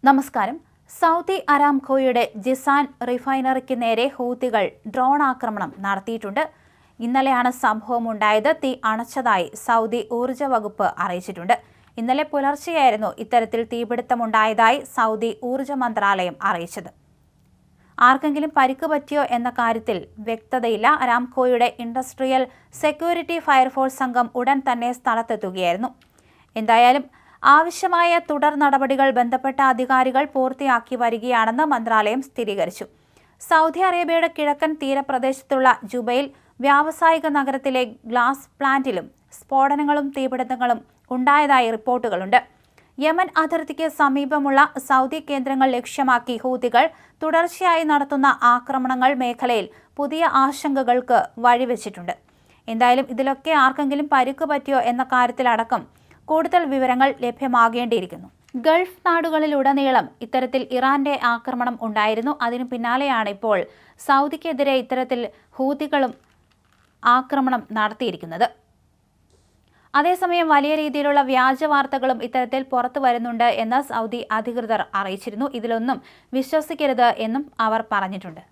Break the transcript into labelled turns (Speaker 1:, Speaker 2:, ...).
Speaker 1: നമസ്കാരം. സൗദി അരാംകോയുടെ ജിസാൻ റിഫൈനറിക്ക് നേരെ ഹൂതികൾ ഡ്രോൺ ആക്രമണം നടത്തിയിട്ടുണ്ട്. ഇന്നലെയാണ് സംഭവമുണ്ടായത്. തീ അണച്ചതായി സൗദി ഊർജ്ജ വകുപ്പ് അറിയിച്ചിട്ടുണ്ട്. ഇന്നലെ പുലർച്ചെയായിരുന്നു ഇത്തരത്തിൽ തീപിടുത്തമുണ്ടായതായി സൗദി ഊർജ്ജ മന്ത്രാലയം അറിയിച്ചത്. ആർക്കെങ്കിലും പരിക്ക് പറ്റിയോ എന്ന കാര്യത്തിൽ വ്യക്തതയില്ല. അരാംകോയുടെ ഇൻഡസ്ട്രിയൽ സെക്യൂരിറ്റി ഫയർഫോഴ്സ് സംഘം ഉടൻ തന്നെ സ്ഥലത്തെത്തുകയായിരുന്നു. എന്തായാലും ആവശ്യമായ തുടർ നടപടികൾ ബന്ധപ്പെട്ട അധികാരികൾ പൂർത്തിയാക്കി വരികയാണെന്ന് മന്ത്രാലയം സ്ഥിരീകരിച്ചു. സൗദി അറേബ്യയുടെ കിഴക്കൻ തീരപ്രദേശത്തുള്ള ജുബൈൽ വ്യാവസായിക നഗരത്തിലെ ഗ്ലാസ് പ്ലാന്റിലും സ്ഫോടനങ്ങളും തീപിടുത്തങ്ങളും ഉണ്ടായതായി റിപ്പോർട്ടുകളുണ്ട്. യമൻ അതിർത്തിക്ക് സമീപമുള്ള സൗദി കേന്ദ്രങ്ങൾ ലക്ഷ്യമാക്കി ഹൂതികൾ തുടർച്ചയായി നടത്തുന്ന ആക്രമണങ്ങൾ മേഖലയിൽ പുതിയ ആശങ്കകൾക്ക് വഴിവെച്ചിട്ടുണ്ട്. എന്തായാലും ഇതിലൊക്കെ ആർക്കെങ്കിലും പരിക്ക് പറ്റിയോ എന്ന കാര്യത്തിലടക്കം കൂടുതൽ വിവരങ്ങൾ ലഭ്യമാകേണ്ടിയിരിക്കുന്നു. ഗൾഫ് നാടുകളിലുടനീളം ഇത്തരത്തിൽ ഇറാന്റെ ആക്രമണം ഉണ്ടായിരുന്നു. അതിനു പിന്നാലെയാണ് ഇപ്പോൾ സൗദിക്കെതിരെ ഇത്തരത്തിൽ ഹൂതികളും ആക്രമണം നടത്തിയിരിക്കുന്നത്. അതേസമയം വലിയ രീതിയിലുള്ള വ്യാജ വാർത്തകളും ഇത്തരത്തിൽ പുറത്തു വരുന്നുണ്ട് എന്ന് സൗദി അധികൃതർ അറിയിച്ചിരുന്നു. ഇതിലൊന്നും വിശ്വസിക്കരുത് എന്നും അവർ പറഞ്ഞിട്ടുണ്ട്.